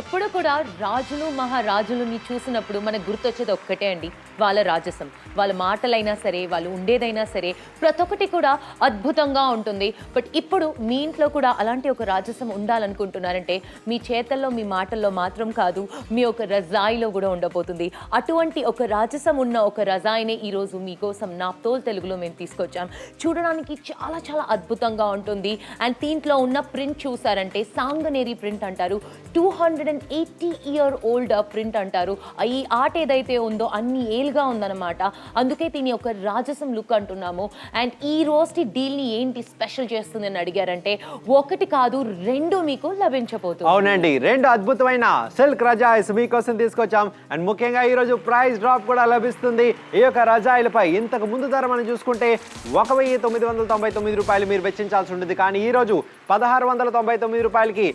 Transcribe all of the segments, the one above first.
ఎప్పుడు కూడా రాజులు మహారాజులని చూసినప్పుడు మనకు గుర్తొచ్చేది ఒక్కటే అండి, వాళ్ళ రాజసం. వాళ్ళ మాటలైనా సరే, వాళ్ళు ఉండేదైనా సరే, ప్రతి ఒక్కటి కూడా అద్భుతంగా ఉంటుంది. బట్ ఇప్పుడు మీ ఇంట్లో కూడా అలాంటి ఒక రాజసం ఉండాలనుకుంటున్నారంటే మీ చేతల్లో మీ మాటల్లో మాత్రం కాదు, మీ ఒక రజాయిలో కూడా ఉండబోతుంది. అటువంటి ఒక రాజసం ఉన్న ఒక రజాయినే ఈరోజు మీకోసం నాప్తోల్ తెలుగులో మేము తీసుకొచ్చాం. చూడడానికి చాలా చాలా అద్భుతంగా ఉంటుంది. అండ్ దీంట్లో ఉన్న ప్రింట్ చూసారంటే సాంగనేరి ప్రింట్ అంటారు. 280-year-old ప్రింట్ అంటారు. ఈ ఆర్ట్ ఏదైతే ఉందో అన్ని ఏళ్ళుగా ఉందన్నమాట. అందుకే దీని ఒక రాజసం లుక్ అంటున్నాము. అండ్ ఈ రోజు డీల్ని ఏంటి స్పెషల్ చేస్తుంది అని అడిగారంటే ఒకటి కాదు, రెండు మీకు లభించబోతుంది. అవునండి, రెండు అద్భుతమైన సిల్క్ రజాయిస్ మీకోసం తీసుకొచ్చాం. అండ్ ముఖ్యంగా ఈ రోజు ప్రైస్ డ్రాప్ కూడా లభిస్తుంది. ఈ యొక్క రజాయిలపై ఇంతకు ముందు ధర మనం చూసుకుంటే 1999 రూపాయలు మీరు వెచ్చించాల్సి ఉంటుంది. కానీ ఈ రోజు 1699 రూపాయలకి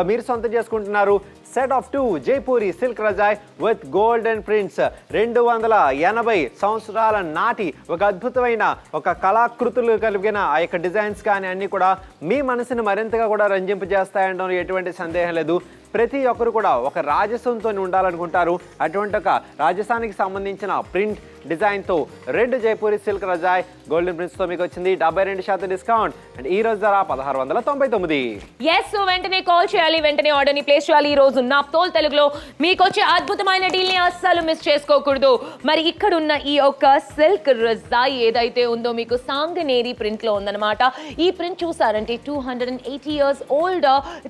మీరు సొంతం చేసుకుంటున్నారు. Set of 2 Jaipuri silk razai with golden prints. 280 సంవత్సరాల నాటి ఒక అద్భుతమైన ఒక కళాకృతులు కలిగిన ఆ యొక్క డిజైన్స్ కానీ అన్నీ కూడా మీ మనసుని మరింతగా కూడా రంజింపజేస్తాయంటే ఎటువంటి సందేహం లేదు. ప్రతి ఒక్కరు కూడా ఒక రాజసంతో ఉండాలనుకుంటారు. అటువంటి ఒక రాజస్థానికి సంబంధించిన ప్రింట్ డిజైన్తో 2 జైపూరి సిల్క్ రజాయ్ గోల్డెన్ ప్రింట్స్తో మీకు వచ్చింది. 72% డిస్కౌంట్. అండ్ ఈ రోజు ధర 1699. సో వెంటనే కాల్ చేయాలి, వెంటనే ఆర్డర్ని ప్లేస్ చేయాలి. ఈ రోజు నాప్తోల్ తెలుగులో మీకు వచ్చే అద్భుతమైన డీల్ని అస్సలు మిస్ చేసుకోకూడదు. మరి ఇక్కడ ఉన్న ఈ యొక్క సిల్క్ రజాయ్ ఏదైతే ఉందో మీకు సాంగనేరి ప్రింట్లో ఉందన్నమాట. ఈ ప్రింట్ చూసారంటే 280 years old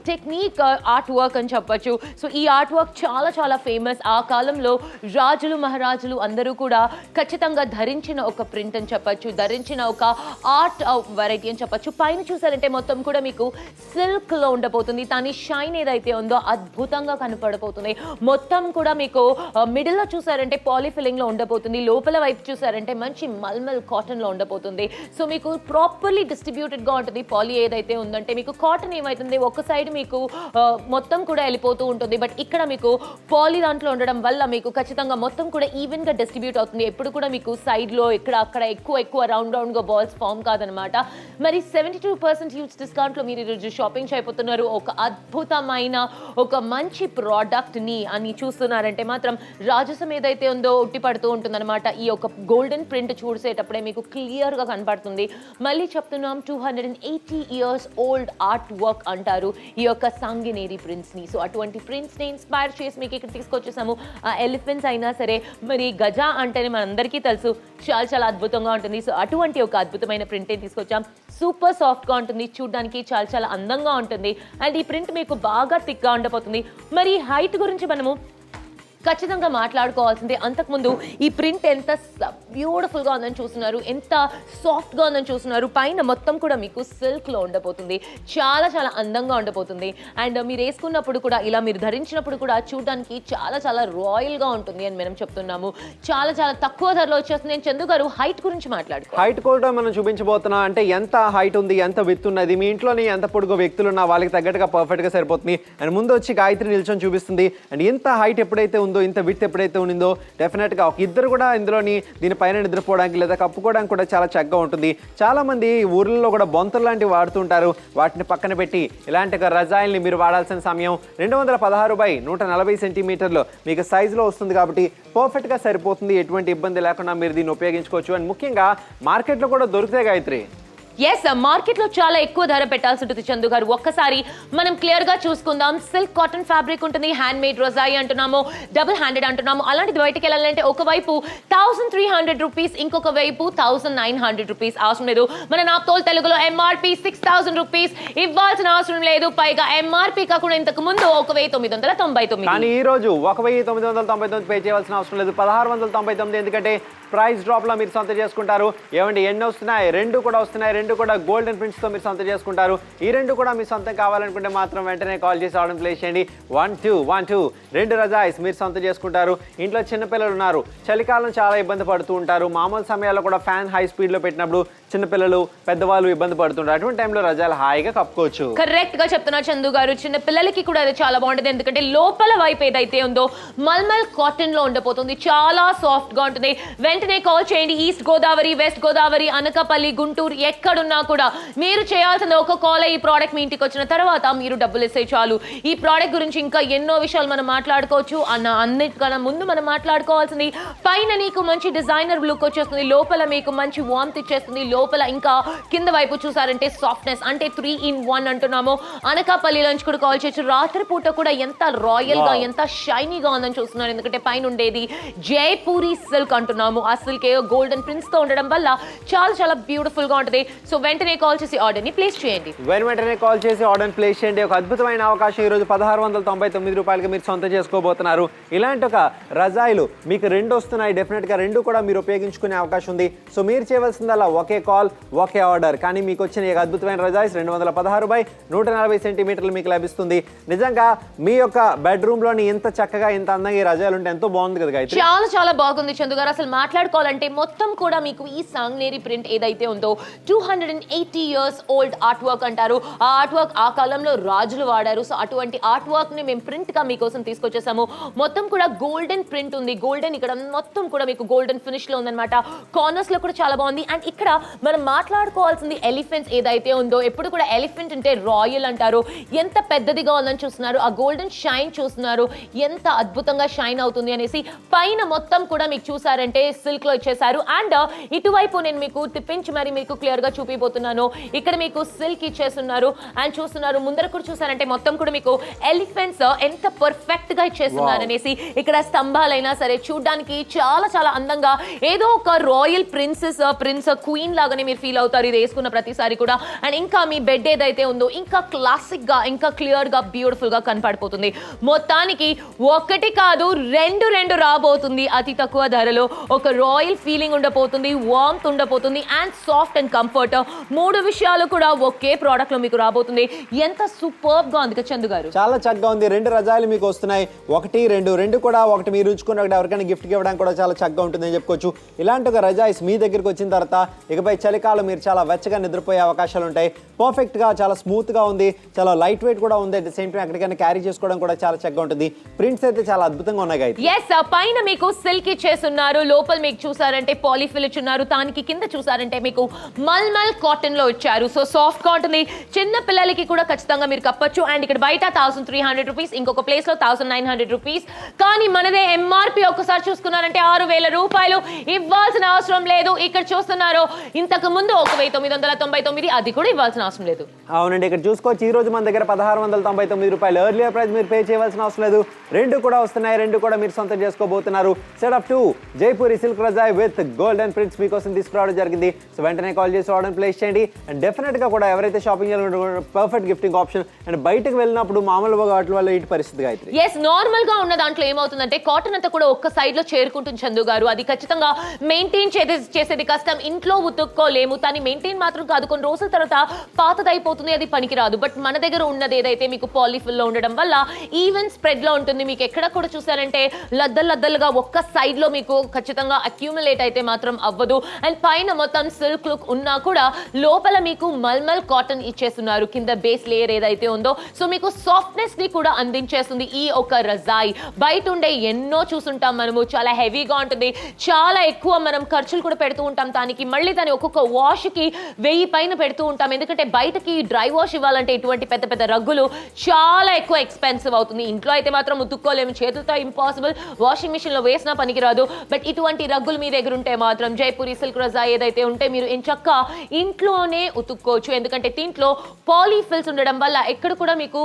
technique art work అని చెప్పొచ్చు. సో ఈ ఆర్ట్ వర్క్ చాలా చాలా ఫేమస్. ఆ కాలంలో రాజులు మహారాజులు అందరూ కూడా ఖచ్చితంగా ధరించిన ఒక ప్రింట్ అని చెప్పొచ్చు, ధరించిన ఒక ఆర్ట్ వెరైటీ అని చెప్పొచ్చు. పైన చూసారంటే మొత్తం కూడా మీకు సిల్క్ లో ఉండబోతుంది. దాని షైన్ ఏదైతే ఉందో అద్భుతంగా కనపడబోతుంది. మొత్తం కూడా మీకు మిడిల్ లో చూసారంటే పాలిఫిలింగ్ లో ఉండబోతుంది. లోపల వైపు చూసారంటే మంచి మల్మల్ కాటన్ లో ఉండబోతుంది. సో మీకు ప్రాపర్లీ డిస్ట్రిబ్యూటెడ్ గా ఉంటుంది. పాలీ ఏదైతే ఉందంటే మీకు కాటన్ ఏమైతుంది ఒక సైడ్ మీకు మొత్తం కూడా వెళ్ళిపోతూ ఉంటుంది. బట్ ఇక్కడ మీకు పాలీ దాంట్లో ఉండడం వల్ల మీకు ఖచ్చితంగా మొత్తం కూడా ఈవెన్ గా డిస్ట్రిబ్యూట్ అవుతుంది. ఎప్పుడు కూడా మీకు సైడ్ లో ఇక్కడ అక్కడ ఎక్కువ రౌండ్ గా బాల్స్ ఫామ్ కాదనమాట. మరి 72% యూజ్ డిస్కౌంట్ లో మీరు ఈరోజు షాపింగ్ చేయబోతున్నారు. ఒక అద్భుతమైన ఒక మంచి ప్రోడక్ట్ ని అని చూస్తున్నారంటే మాత్రం రాజసం ఏదైతే ఉందో ఉట్టి పడుతూ ఉంటుందన్నమాట. ఈ యొక్క గోల్డెన్ ప్రింట్ చూసేటప్పుడే మీకు క్లియర్ గా కనపడుతుంది. మళ్ళీ చెప్తున్నాం, 280 years old ఆర్ట్ వర్క్ అంటారు ఈ యొక్క సాంగనేరి ప్రింట్స్ ని. సో అటువంటి ప్రింట్స్ ని ఇన్స్పైర్ చేసి మీకు ఇక్కడ తీసుకొచ్చేసాము. ఆ ఎలిఫెంట్స్ అయినా సరే, మరి గజ అంటేనే మనందరికీ తెలుసు చాలా చాలా అద్భుతంగా ఉంటుంది. సో అటువంటి ఒక అద్భుతమైన ప్రింట్ తీసుకొచ్చాం. సూపర్ సాఫ్ట్ గా ఉంటుంది, చూడడానికి చాలా చాలా అందంగా ఉంటుంది. అండ్ ఈ ప్రింట్ మీకు బాగా థిక్ గా ఉండబోతుంది. మరి హైట్ గురించి మనము ఖచ్చితంగా మాట్లాడుకోవాల్సిందే. అంతకుముందు ఈ ప్రింట్ ఎంత బ్యూటిఫుల్గా ఉందని చూస్తున్నారు, ఎంత సాఫ్ట్గా ఉందని చూస్తున్నారు. పైన మొత్తం కూడా మీకు సిల్క్లో ఉండబోతుంది. చాలా చాలా అందంగా ఉండబోతుంది. అండ్ మీరు వేసుకున్నప్పుడు కూడా ఇలా మీరు ధరించినప్పుడు కూడా చూడడానికి చాలా చాలా రాయల్గా ఉంటుంది అని మనం చెప్తున్నాము. చాలా చాలా తక్కువ ధరలో వచ్చేస్తుంది. నేను చందు గారు హైట్ గురించి మాట్లాడుకో. హైట్ కూడా మనం చూపించబోతున్నాం. అంటే ఎంత హైట్ ఉంది, ఎంత విత్ ఉన్నది, మీ ఇంట్లోని ఎంత పొడుగు వ్యక్తులు ఉన్నా వాళ్ళకి తగ్గట్టుగా పర్ఫెక్ట్గా సరిపోతుంది. అండ్ ముందు వచ్చి గాయత్రి నిల్చొని చూపిస్తుంది. అండ్ ఎంత హైట్ ఎప్పుడైతే ఉందో, ఇంత విత్ ఎప్పుడైతే ఉండిందో డెఫినెట్గా ఒక ఇద్దరు కూడా ఇందులోని దీనిపైన నిద్రపోవడానికి లేదా కప్పుకోవడానికి కూడా చాలా చక్కగా ఉంటుంది. చాలా మంది ఊర్లలో కూడా బొంతలు లాంటివి వాడుతుంటారు. వాటిని పక్కన పెట్టి ఇలాంటి ఒక రజాయిల్ని మీరు వాడాల్సిన సమయం 216/140 సెంటీమీటర్లు మీకు సైజులో వస్తుంది కాబట్టి పర్ఫెక్ట్గా సరిపోతుంది. ఎటువంటి ఇబ్బంది లేకుండా మీరు దీన్ని ఉపయోగించుకోవచ్చు. అండ్ ముఖ్యంగా మార్కెట్లో కూడా దొరుకుతాయి గాయత్రి. మార్కెట్లో చాలా ఎక్కువ ధర పెట్టాల్సి ఉంటుంది చందు గారు. ఒక్కసారి మనం క్లియర్ గా చూసుకుందాం. సిల్క్ కాటన్ ఫ్యాబ్రిక్ ఉంటుంది, హ్యాండ్ మేడ్ రొజాయి అంటున్నాము, డబుల్ హ్యాండెడ్ అంటున్నాము. అలాంటిది బయటికి వెళ్ళాలంటే ఒకవైపు 1300 రూపీస్, ఇంకొక వైపు 1900 రూపీస్. అవసరం లేదు. మన నాప్తోల్ తెలుగులో MRP 6000 రూపీస్ ఇవ్వాల్సిన అవసరం లేదు. పైగా MRP కాకుండా ఇంతకు ముందు 1999. కానీ ఈ రోజు 1999 పే చేయాల్సిన అవసరం లేదు, 1699. ఎందుకంటే ప్రైస్ డ్రాప్ లో మీరు సొంతం చేసుకుంటారు. ఏమండి ఎన్ని వస్తున్నాయి? 2 కూడా వస్తున్నాయి. 2 కూడా గోల్డెన్ ప్రింట్స్ తో మీరు సొంతం చేసుకుంటారు. ఈ 2 కూడా మీ సొంతం కావాలనుకుంటే మాత్రం వెంటనే కాల్ చేసి ఆర్డర్ ప్లేస్ చేయండి. 1212 2 రజాయిస్ మీరు సొంతం చేసుకుంటారు. ఇంట్లో చిన్నపిల్లలు ఉన్నారు, చలికాలం చాలా ఇబ్బంది పడుతూ ఉంటారు. మామూలు సమయాల్లో కూడా ఫ్యాన్ హై స్పీడ్ లో పెట్టినప్పుడు చిన్నపిల్లలు పెద్దవాళ్ళు ఇబ్బంది పడుతుంటారు, అటువంటి టైంలో రజాయిలు హాయిగా కప్పుకోవచ్చు. కరెక్ట్ గా చెప్తున్నా చందు గారు, చిన్న పిల్లలకి కూడా అది చాలా బాగుంటుంది. ఎందుకంటే లోపల వైపు ఏదైతే ఉందో మల్మల్ కాటన్ లో ఉండబోతుంది, చాలా సాఫ్ట్ గా ఉంటుంది. వెంటనే కాల్ చేయండి. ఈస్ట్ గోదావరి, వెస్ట్ గోదావరి, అనకాపల్లి, గుంటూరు ఎక్కడున్నా కూడా మీరు చేయాల్సిన ఒక కాల్. ఈ ప్రోడక్ట్ మీ ఇంటికి వచ్చిన తర్వాత మీరు డబ్బులు ఇస్తే చాలు. ఈ ప్రోడక్ట్ గురించి ఇంకా ఎన్నో విషయాలు మనం మాట్లాడుకోవచ్చు. అన్నిటికన్నా ముందు మనం మాట్లాడుకోవాల్సింది, పైన నీకు మంచి డిజైనర్ లుక్ వచ్చేస్తుంది, లోపల మీకు మంచి వార్మ్త్ ఇచ్చేస్తుంది, లోపల ఇంకా కింద వైపు చూసారంటే సాఫ్ట్నెస్, అంటే 3-in-1 అంటున్నాము. అనకాపల్లి నుంచి కూడా కాల్ చేయొచ్చు. రాత్రిపూట కూడా ఎంత రాయల్ గా ఎంత షైనీగా ఉందని చూస్తున్నారు, ఎందుకంటే పైన ఉండేది జైపూరి సిల్క్ అంటున్నాము. ఆ సిల్క్ గోల్డెన్ ప్రింట్స్ తో ఉండడం వల్ల చాలా చాలా బ్యూటిఫుల్ గా ఉంటుంది. సో వెంటనే కాల్ చేసి ఆర్డర్ ని ప్లేస్ చేయండి. వెంటనే కాల్ చేసి ఆర్డర్ ప్లేస్ చేయండి. ఒక అద్భుతమైన అవకాశం ఈ రోజు 1699 రూపాయలకి మీరు సొంతం చేసుకోబోతున్నారు. ఇలాంటి ఒక రజాయిలు మీకు 2 వస్తున్నాయి. డెఫినెట్ గా 2 కూడా మీరు ఉపయోగించుకునే అవకాశం ఉంది. సో మీరు చేయవలసిందల్లా ఒకే కాల్ ఒకే ఆర్డర్. కానీ మీకు వచ్చిన ఈ అద్భుతమైన రజాయిస్ 216 బై 140 సెంటీమీటర్లు మీకు లభిస్తుంది. నిజంగా మీ యొక్క బెడ్రూమ్ లోని ఇంత చక్కగా ఇంత అందంగా ఈ రజాయిలు ఉంటే ఎంతో బాగుంది కదా గాయత్రి. చాలా చాలా బాగుంది చందు గారు. అసలు మాట్లాడుకోవాలంటే మొత్తం కూడా మీకు ఈ సాంగ్నేరి ప్రింట్ ఏదైతే ఉందో 280 years ఓల్డ్ ఆర్ట్ వర్క్ అంటారు. ఆ ఆర్ట్ వర్క్ ఆ కాలంలో రాజులు వాడారు. సో అటువంటి ఆర్ట్ వర్క్ ని మేము ప్రింట్ గా మీకోసం తీసుకొచ్చేసాము. మొత్తం కూడా గోల్డెన్ ప్రింట్ ఉంది. గోల్డెన్ ఇక్కడ మొత్తం కూడా మీకు గోల్డెన్ ఫినిష్ లో ఉందన్నమాట. కార్నర్స్ లో కూడా చాలా బాగుంది. అండ్ ఇక్కడ మనం మాట్లాడుకోవాల్సింది ఎలిఫెంట్స్ ఏదైతే ఉందో, ఎప్పుడు కూడా ఎలిఫెంట్ అంటే రాయల్ అంటారు. ఎంత పెద్దదిగా ఉందని చూస్తున్నారు, ఆ గోల్డెన్ షైన్ చూస్తున్నారు, ఎంత అద్భుతంగా షైన్ అవుతుంది అనేసి. పైన మొత్తం కూడా మీకు చూసారంటే సిల్క్ లో ఇచ్చేసారు. అండ్ ఇటువైపు నేను మీకు తిప్పించి మరి మీకు క్లియర్ గా చూపిపోతున్నాను. ఇక్కడ మీకు సిల్క్ ఇచ్చేస్తున్నారు అండ్ చూస్తున్నారు. ముందర కూడా చూసారంటే మొత్తం కూడా మీకు ఎలిఫెంట్స్ ఎంత పర్ఫెక్ట్ గా ఇచ్చేస్తున్నారు అనేసి. ఇక్కడ స్తంభాలైనా సరే చూడడానికి చాలా చాలా అందంగా, ఏదో ఒక రాయల్ ప్రిన్స్ క్వీన్ లాగానే మీరు ఫీల్ అవుతారు ఇది వేసుకున్న ప్రతిసారి కూడా. అండ్ ఇంకా మీ బెడ్ ఏదైతే ఉందో ఇంకా క్లాసిక్ గా ఇంకా క్లియర్ గా బ్యూటిఫుల్ గా కనపడిపోతుంది. మొత్తానికి ఒకటి కాదు రెండు రాబోతుంది అతి తక్కువ ధరలో. ఒక రాయల్ ఫీలింగ్ ఉండబోతుంది, వార్మ్త్ ఉండబోతుంది అండ్ సాఫ్ట్ అండ్ కంఫర్ట్. 3 విషయాలు కూడా ఒకే ప్రోడక్ట్ లో మీకు రాబోతుంది. ఎంత సూపర్బ్ గా ఉంది చందు గారు. చాలా చక్కగా ఉంది. 2 రజాయిలు మీకు వస్తున్నాయి. 1, 2 కూడా ఒకటి మీరు ఉంచుకుని ఒకటి ఎవరికైనా గిఫ్ట్ ఇవ్వడానికి కూడా చాలా చక్కగా ఉంటుందని చెప్పుకోవచ్చు. ఇలాంటి ఒక రజాయిస్ మీ దగ్గరికి వచ్చిన తర్వాత ఇకపై చలికాలం మీరు చాలా వెచ్చగా నిద్రపోయే అవకాశాలు ఉంటాయి. పర్ఫెక్ట్ గా చాలా స్మూత్ గా ఉంది, చాలా లైట్ వెయిట్ కూడా ఉంది. అట్ ద సేమ్ టైం ఎక్కడికైనా క్యారీ చేసుకోవడం కూడా చాలా చక్కగా ఉంటుంది. ప్రింట్స్ అయితే చాలా అద్భుతంగా ఉన్నాయి. పైన మీకు సిల్క్ ఇచ్చేస్తున్నారు, లోపల మీకు చూసారంటే పాలిఫిల్ ఇచ్చున్నారు, దానికి కింద చూసారంటే మీకు మల్మల్ కాటన్ లో ఇచ్చారు. సో సాఫ్ట్ గా ఉంటుంది. చిన్న పిల్లలకి కూడా ఖచ్చితంగా మీరు కప్పొచ్చు. అండ్ ఇక్కడ బయట 1300 రూపీస్, ఇంకొక ప్లేస్ లో 1900 రూపీస్. కానీ మనదే ఎంఆర్పి ఒక్కసారి చూసుకున్నారంటే 6000 రూపాయలు. ఇవ్వాల్సిన అవసరం లేదు. ఇక్కడ చూస్తున్నారు ఇంతకు ముందు 1999, అది కూడా ఇవ్వాల్సిన అవసరం లేదు. అవునండి, ఇక్కడ చూసుకోవచ్చు. ఈ రోజు మన దగ్గర 1699 రూపాయలు ఎర్లియర్ ప్రైస్ మీరు పే చేయవలసిన అవసరం లేదు. 2 కూడా వస్తున్నాయి. 2 కూడా మీరు సొంతం చేసుకోబోతున్నారు. Set of 2 Jaipuri silk razai with golden prints మీకోసం తీసుకురావడం జరిగింది. సో వెంటనే కాల్ చేసి ఆర్డర్ ప్లేస్ చేయండి. అండ్ డెఫినెట్ గా కూడా ఎవరైతే షాపింగ్ చేయాలనుకుంటున్నారో పర్ఫెక్ట్ గిఫ్టింగ్ ఆప్షన్. అండ్ బయటకు వెళ్ళినప్పుడు మామూలుగా వాటి వల్ల ఇటు పరిస్థితి గాయత్రి. నార్మల్ గా ఉన్న దాంట్లో ఏమవుతుందంటే కాటన్ అంతా కూడా ఒక్క సైడ్ లో చేరుకుంటుంది చందు గారు. అది ఖచ్చితంగా మెయింటైన్ చేసేది కష్టం. ఇంట్లో ఉతుక్కోలేము, దాన్ని మెయింటైన్ మాత్రం కాదు. కొన్ని రోజుల తర్వాత పాతదైపోతుంది, అది పనికిరాదు. బట్ మన దగ్గర ఉన్నది ఏదైతే మీకు పాలిఫిల్ లో ఉండడం వల్ల ఈవెన్ స్ప్రెడ్ లో ఉంటుంది. మీకు ఎక్కడ కూడా చూసారంటే లద్దలుగా ఒక్క సైడ్ లో మీకు ఖచ్చితంగా అక్యూములేట్ అయితే మాత్రం అవ్వదు. అండ్ పైన మొత్తం సిల్క్ లుక్ ఉన్నా కూడా లోపల మీకు మల్మల్ కాటన్ ఇచ్చేస్తున్నారు కింద బేస్ లేయర్ ఏదైతే ఉందో. సో మీకు సాఫ్ట్నెస్ ని కూడా అందించేస్తుంది ఈ ఒక రజాయి. బయట ఉండే ఎన్నో చూసుంటాం మనము, చాలా హెవీగా ఉంటుంది, చాలా ఎక్కువ మనం ఖర్చులు కూడా పెడుతూ ఉంటాం దానికి. మళ్ళీ దాని ఒక్కొక్క వాష్ కి 1000 పైన పెడుతూ ఉంటాం. ఎందుకంటే బయటకి డ్రై వాష్ ఇవ్వాలంటే ఇటువంటి పెద్ద పెద్ద రగ్గులు చాలా ఎక్కువ ఎక్స్పెన్సివ్ అవుతుంది. ఇంట్లో అయితే మాత్రం ఉతుక్కోలేము, చేతులతో ఇంపాసిబుల్, వాషింగ్ మిషన్ లో వేసినా పనికిరాదు. బట్ ఇటువంటి రగ్గులు మీ దగ్గర ఉంటే మాత్రం జైపూరి సిల్క్ రజాయి ఏదైతే ఉంటే మీరు ఎంచక్కా ఇంట్లోనే ఉతుక్కోవచ్చు. ఎందుకంటే దీంట్లో పాలిఫిల్స్ ఉండడం వల్ల ఎక్కడ కూడా మీకు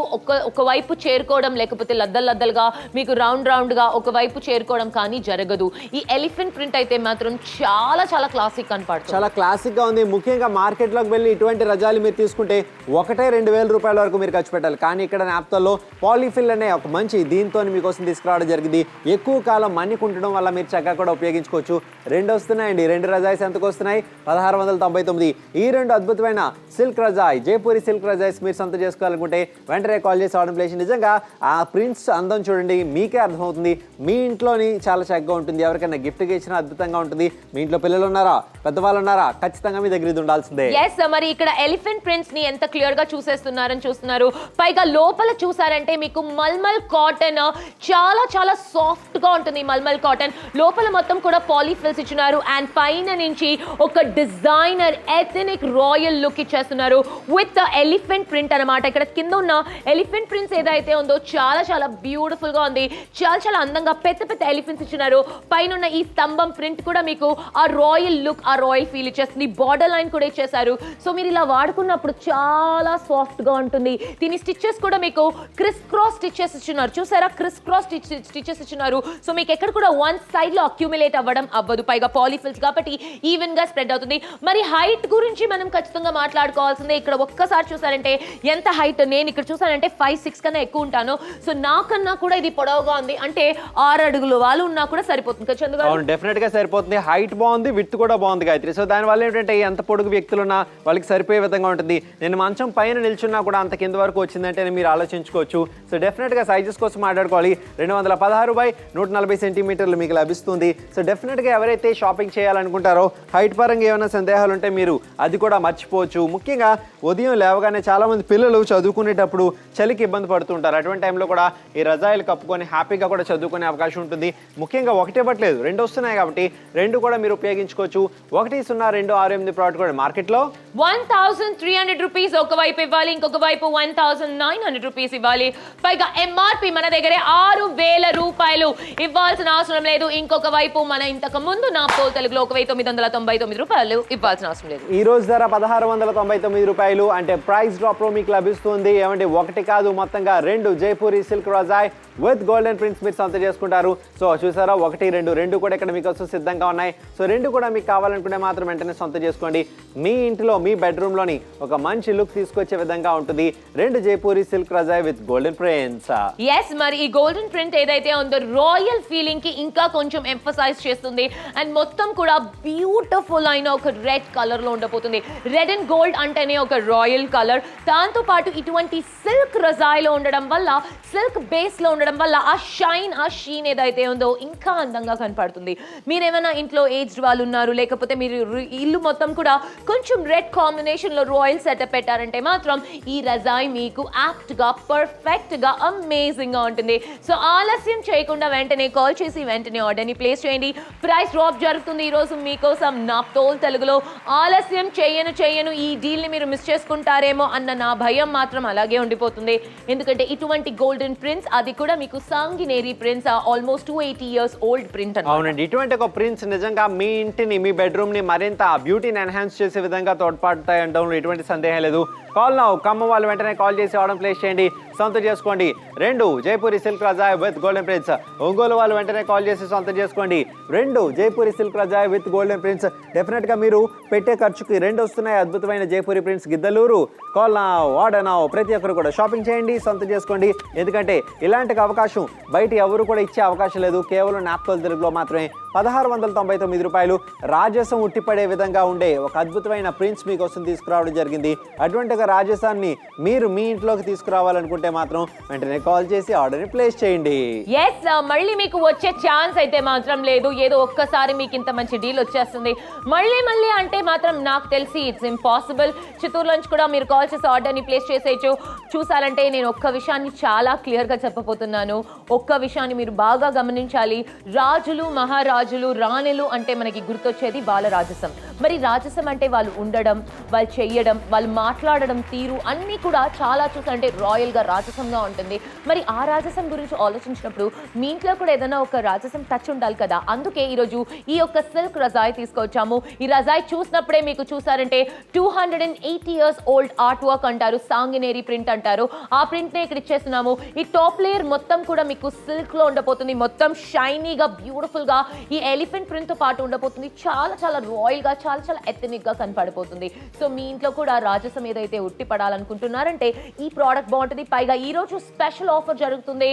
ఒక వైపు చేరుకోవడం, లేకపోతే లద్దలుగా మీకు రౌండ్ గా ఒక వైపు చేరుకోవడం కానీ జరగదు. ఈ ఎలిఫెంట్ ప్రింట్ అయితే మాత్రం చాలా చాలా క్లాసిక్ కనపడుతుంది. చాలా క్లాసిక్ గా ఉంది. ముఖ్యంగా మార్కెట్ లోకి వెళ్ళి ఇటువంటి రజాలు మీరు తీసుకుంటే 1,000-2,000 రూపాయల వరకు మీరు ఖర్చు పెట్టాలి. కానీ ఇక్కడ నాప్తోల్లో పాలిఫిల్ అనే ఒక మంచి దీంతో మీకోసం తీసుకురావడం జరిగింది. ఎక్కువ కాలం మన్నికుంటడం వల్ల మీరు చక్కగా కూడా ఉపయోగించుకోవచ్చు. 2 వస్తున్నాయండి. 2 రజాయిస్ ఎంతకు వస్తున్నాయి? 1699. ఈ 2 అద్భుతమైన సిల్క్ రజాయ్, జైపూరి సిల్క్ రజాయిస్ మీరు సొంతం చేసుకోవాలనుకుంటే వెంటనే కాల్ చేసి ఆర్డర్ ప్లేస్. నిజంగా ఆ ప్రింట్స్ అందం చూడండి, మీకే అర్థమవుతుంది. మీ ఇంట్లోని చాలా చక్కగా ఉంటుంది. ఎవరికైనా గిఫ్ట్గా ఇచ్చినా అద్భుతంగా ఉంటుంది. మీ ఇంట్లో పిల్లలు ఉన్నారా, పెద్దవాళ్ళు ఉన్నారా, ఖచ్చితంగా మీ దగ్గర ఇది ఉండాల్సిందే. ఎస్, మరి ఇక్కడ ఎలిఫెంట్ ప్రింట్స్ ని ఎంత క్లియర్ గా చూస్తున్నారు. పైగా లోపల చూసారంటే మీకు మల్మల్ కాటన్ చాలా చాలా సాఫ్ట్ గా ఉంటుంది. మల్మల్ కాటన్ లోపల మొత్తం కూడా పాలీఫిల్స్ ఇచ్చినారు అండ్ పైన నుంచి ఒక డిజైనర్ ఎథనిక్ రాయల్ లుక్ ఇచ్చేస్తున్నారు విత్ ఎలిఫెంట్ ప్రింట్ అన్నమాట. ఇక్కడ కింద ఉన్న ఎలిఫెంట్ ప్రింట్స్ ఏదైతే ఉందో చాలా చాలా బ్యూటిఫుల్ గా ఉంది. చాలా చాలా అందంగా పెద్ద పెద్ద ఎలిఫెంట్స్ ఇచ్చినారు. పైన ఉన్న ఈ స్తంభం ప్రింట్ కూడా మీకు ఆ రాయల్ లుక్, ఆ రాయల్ ఫీల్ ఇచ్చేస్తుంది. బార్డర్ లైన్ కూడా ఇచ్చేసారు. సో మీరు ఇలా వాడుకున్నప్పుడు చాలా సాఫ్ట్ గా ఉంటుంది. దీని స్టిచెస్ కూడా మీకు క్రిస్ క్రాస్ స్టిచెస్ ఇచ్చినారు. చూసారా, క్రిస్ క్రాస్ స్టిచెస్ ఇచ్చినారు. సో మీకు ఎక్కడ కూడా వన్ సైడ్ లో అక్యుములేట్ అవ్వదు. పైగా పాలీఫిల్స్ కాబట్టి ఈవెన్ గా స్ప్రెడ్ అవుతుంది. మరి హైట్ గురించి మనం ఖచ్చితంగా మాట్లాడుకోవాల్సిందే. ఇక్కడ ఒక్కసారి చూసారంటే ఎంత హైట్, నేను ఇక్కడ చూసానంటే 5'6" కన్నా ఎక్కువ ఉంటాను. సో నాకన్నా కూడా ఇది పొడవుగా ఉంది. అంటే 6 అడుగులు వాళ్ళు ఉన్నా కూడా సరిపోతుంది కదా చందు గారు? డెఫినెట్ గా సరిపోతుంది. హైట్ బాగుంది, విత్ కూడా బాగుంది గాయత్రి. సో దాని వల్ల ఏంటంటే ఎంత పొడుగు వ్యక్తులున్నా వాళ్ళకి సరిపోయే విధంగా ఉంటుంది. నేను మంచం పైన నిల్చున్నా కూడా అంత కింద వరకు వచ్చిందంటే మీరు ఆలోచించుకోవచ్చు. సో డెఫినెట్ గా సైజెస్ కోసం మాట్లాడుకోవాలి. 216/140 సెంటీమీటర్లు మీకు లభిస్తుంది. సో డెఫినెట్ గా ఎవరైతే షాపింగ్ చేయాలనుకుంటారో హైట్ పరంగా ఏమైనా సందేహాలు ఉంటే మీరు అది కూడా మర్చిపోవచ్చు. ముఖ్యంగా ఉదయం లేవగానే చాలా మంది పిల్లలు చదువుకునేటప్పుడు చలికి ఇబ్బంది పడుతుంటారు. అటువంటి టైంలో కూడా ఈ రజాయిలు కప్పుకొని హ్యాపీగా కూడా చదువుకునే అవకాశం ఉంటుంది. ముఖ్యంగా ఒకటే పట్టలేదు, 2 వస్తున్నాయి కాబట్టి 2 కూడా మీరు ఉపయోగించుకోవచ్చు. 1026 ప్రోడక్ట్ కూడా మార్కెట్లో 1300 రూపీస్ ఒకవైపు ఇవ్వాలి, ఇంకొక వైపు 1900 రూపీస్ ఇవ్వాలి. పైగా ఎంఆర్పి మన దగ్గర 6000 రూపాయలు ఇవ్వాల్సిన అవసరం లేదు. ఇంకొక వైపు మన ఇంతకు ముందు నా పోల్ తెలుగులో 1999 రూపాయలు ఇవ్వాల్సిన అవసరం లేదు. ఈ రోజు ధర 1699 రూపాయలు. అంటే ప్రైస్ డ్రాప్ లో మీకు లభిస్తుంది. ఏమంటే ఒకటి కాదు, మొత్తంగా 2 Jaipuri silk razai with golden prints మీరు సొంత చేసుకుంటారు. సో చూసారా, 1, 2 కూడా ఇక్కడ మీకు సిద్ధంగా ఉన్నాయి. సో 2 కూడా మీకు కావాలనుకుంటే మాత్రం వెంటనే సొంత చేసుకోండి. మీ ఇంట్లో మీ బెడ్రూమ్ లోని ఒక మంచి లుక్ తీసుకొచ్చే విధంగా ఉంటుంది 2 Jaipuri silk razai with golden prints. Yes, మరి ఈ గోల్డెన్ ప్రింట్ ఏదైతే ఉందో రాయల్ ఫీలింగ్ కి ఇంకా కొంచెం ఎంఫసైజ్ చేస్తుంది. అండ్ మొత్తం కూడా బ్యూటిఫుల్ అయిన ఒక రెడ్ కలర్ లో ఉండబోతుంది. రెడ్ అండ్ గోల్డ్ అంటేనే ఒక రాయల్ కలర్. దాంతో పాటు ఇటువంటి సిల్క్ రజాయ్ లో ఉండడం వల్ల, సిల్క్ బేస్ లో ఉండడం వల్ల ఆ షైన్, ఆ షీన్ ఏదైతే ఉందో ఇంకా అందంగా కనపడుతుంది. మీరేమైనా ఇంట్లో ఏజ్డ్ వాళ్ళు ఉన్నారు, లేకపోతే మీరు ఇల్లు మొత్తం కూడా కొంచెం రెడ్ కాంబినేషన్ లో రాయల్ సెటప్ పెట్టారంటే మాత్రం ఈ రజాయ్ మీకు యాప్ట్ గా, పర్ఫెక్ట్ గా, అమేజింగ్ గా ఉంటుంది. సో ఆలస్యం చేయకుండా వెంటనే కాల్ చేసి వెంటనే ఆర్డర్ ని ప్లేస్ చేయండి. ప్రైస్ డ్రాప్ జరుగుతుంది ఈ రోజు మీకోసం నా తోల్ తెలుగులో. ఆలస్యం చేయను ఈ డీల్ ని మీరు మిస్ చేసుకుంటారేమో అన్న నా భయం మాత్రం అలాగే ఉండిపోతుంది. ఎందుకంటే ఇటువంటి గోల్డెన్ ప్రింట్స్, అది కూడా మీకు Sanganeri prints, almost 280 years old print. అవునండి, ఇటువంటి ఒక ప్రింట్స్ నిజంగా మీ ఇంటిని, మీ బెడ్రూమ్ ని మరింత బ్యూటీని ఎన్హాన్స్ చేసే విధంగా తోడ్పడతాయి అంటాం, ఎటువంటి సందేహం లేదు. కాల్ నౌ, ఖమ్మం వాళ్ళు వెంటనే కాల్ చేసి ఆర్డర్ ప్లేస్ చేయండి, సొంతం చేసుకోండి 2 Jaipuri silk razai with golden prints. Ongole వాళ్ళు వెంటనే కాల్ చేసి సొంతం చేసుకోండి 2 Jaipuri silk razai with golden prints. Definite గా మీరు పెట్టే ఖర్చుకి 2 వస్తున్నాయి అద్భుతమైన Jaipuri prints. Giddalur, call now, order now. ప్రతి ఒక్కరు కూడా షాపింగ్ చేయండి, సొంతం చేసుకోండి. ఎందుకంటే ఇలాంటి అవకాశం బయట ఎవరు కూడా ఇచ్చే అవకాశం లేదు. కేవలం నాప్తోల్ తెలుగులో మాత్రమే 1699 రూపాయలు. రాజసం ఉట్టిపడే విధంగా ఉండే ఒక అద్భుతమైన ప్రింట్స్ మీకోసం తీసుకురావడం జరిగింది. అటువంటి ఒక రాజసాన్ని మీరు మీ ఇంట్లోకి తీసుకురావాలనుకుంటే మాత్రం వెంటనే కాల్ చేసి ఆర్డర్ ని ప్లేస్ చేయండి. ఎస్, మళ్ళీ మీకు వచ్చే ఛాన్స్ అయితే మాత్రం లేదు. ఏదో ఒక్కసారి మీకు ఇంత మంచి డీల్ వచ్చేస్తుంది. మళ్ళీ అంటే మాత్రం నాకు తెలిసి ఇట్స్ ఇంపాసిబుల్. చిత్తూరు నుంచి కూడా మీరు కాల్ చేసి ఆర్డర్ ని ప్లేస్ చేసేయచ్చు. చూసారంటే నేను ఒక్క విషయాన్ని చాలా క్లియర్ గా చెప్పబోతున్నాను. ఒక్క విషయాన్ని మీరు బాగా గమనించాలి. రాజులు, మహారాజులు, రాణులు అంటే మనకి గుర్తొచ్చేది వాళ్ళ రాజసం. మరి రాజసం అంటే వాళ్ళు ఉండడం, వాళ్ళు చెయ్యడం, వాళ్ళు మాట్లాడడం తీరు అన్నీ కూడా చాలా చూసారంటే రాయల్ గా, రాజసంగా ఉంటుంది. మరి ఆ రాజసం గురించి ఆలోచించినప్పుడు మీ ఇంట్లో కూడా ఏదైనా ఒక రాజసం టచ్ ఉండాలి కదా. అందుకే ఈరోజు ఈ యొక్క సిల్క్ రజాయ్ తీసుకొచ్చాము. ఈ రజాయ్ చూసినప్పుడే మీకు చూసారంటే 280 years ఓల్డ్ ఆర్ట్ వర్క్ అంటారు, సాంగినేరి ప్రింట్ అంటారు. ఆ ప్రింట్ నే ఇక్కడ ఇచ్చేస్తున్నాము. ఈ టాప్ లేయర్ మొత్తం కూడా మీకు సిల్క్ లో ఉండబోతుంది. మొత్తం షైనీగా, బ్యూటిఫుల్ గా ఈ ఎలిఫెంట్ ప్రింట్ తో పాటు ఉండబోతుంది. చాలా చాలా రాయల్ గా, చాలా చాలా ఎథనిక్ గా కనపడిపోతుంది. సో మీ ఇంట్లో కూడా రాజసం ఏదైతే ఉట్టి పడాలనుకుంటున్నారంటే ఈ ప్రోడక్ట్ బాగుంటుంది. పైగా ఈ రోజు స్పెషల్ ఆఫర్ జరుగుతుంది.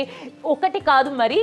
ఒకటి కాదు, మరి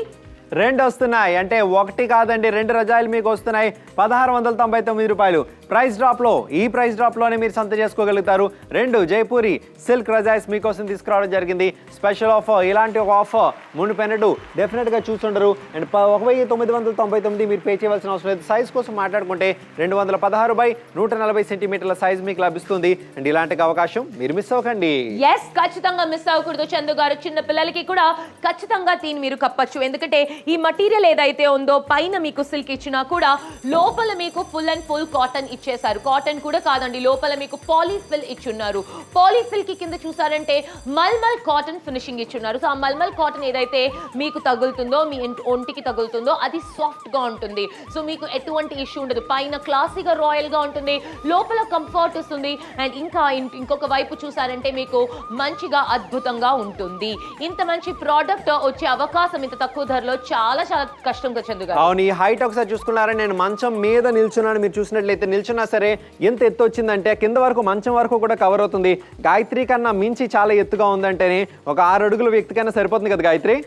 రెండు వస్తున్నాయి. అంటే ఒకటి కాదండి, రెండు రజాయిలు మీకు వస్తున్నాయి 1699 రూపాయలు. ప్రైస్ డ్రాప్లో ఈ ప్రైస్ డ్రాప్లోనే మీరు సంత చేసుకోగలుగుతారు. రెండు జైపూరి సిల్క్ రజాయిస్ మీకోసం తీసుకురావడం జరిగింది. స్పెషల్ ఆఫర్, ఇలాంటి ఒక ఆఫర్ మునుపెన్నడు డెఫినెట్గా చూస్తుండరు. అండ్ 1999 మీరు పే చేయవలసిన అవసరం లేదు. సైజ్ కోసం మాట్లాడుకుంటే 216/140 సెంటీమీటర్ల సైజ్ మీకు లభిస్తుంది. అండ్ ఇలాంటి అవకాశం మీరు మిస్ అవ్వకండి. ఎస్, ఖచ్చితంగా మిస్ అవ్వకూడదు చందు గారు. చిన్న పిల్లలకి కూడా ఖచ్చితంగా దీన్ని మీరు కప్పచ్చు. ఎందుకంటే ఈ మటీరియల్ ఏదైతే ఉందో పైన మీకు సిల్క్ ఇచ్చినా కూడా లోపల మీకు ఫుల్ అండ్ ఫుల్ కాటన్ ఇచ్చేసారు. కాటన్ కూడా కాదండి, లోపల మీకు పాలీఫిల్ ఇచ్చున్నారు. పాలీఫిల్ కి కింద చూసారంటే మల్మల్ కాటన్ ఫినిషింగ్ ఇచ్చున్నారు. సో ఆ మల్మల్ కాటన్ ఏదైతే మీకు తగులుతుందో, మీ ఒంటికి తగులుతుందో అది సాఫ్ట్ గా ఉంటుంది. సో మీకు ఎటువంటి ఇష్యూ ఉండదు. పైన క్లాసీగా రాయల్ గా ఉంటుంది, లోపల కంఫర్ట్ ఇస్తుంది. అండ్ ఇంకొక వైపు చూసారంటే మీకు మంచిగా అద్భుతంగా ఉంటుంది. ఇంత మంచి ప్రోడక్ట్ వచ్చే అవకాశం ఇంత తక్కువ ధరలో చాలా చాలా కష్టంగా చందు గారు. అవును, ఈ హైట్ ఒకసారి చూసుకున్నారని నేను మంచం మీద నిల్చున్నాను. మీరు చూసినట్లయితే నిల్చున్నా సరే ఎంత ఎత్తు వచ్చిందంటే కింద వరకు మంచం వరకు కూడా కవర్ అవుతుంది. గాయత్రి కన్నా మించి చాలా ఎత్తుగా ఉందంటేనే ఒక 6 అడుగుల వ్యక్తి కన్నా సరిపోతుంది కదా గాయత్రి.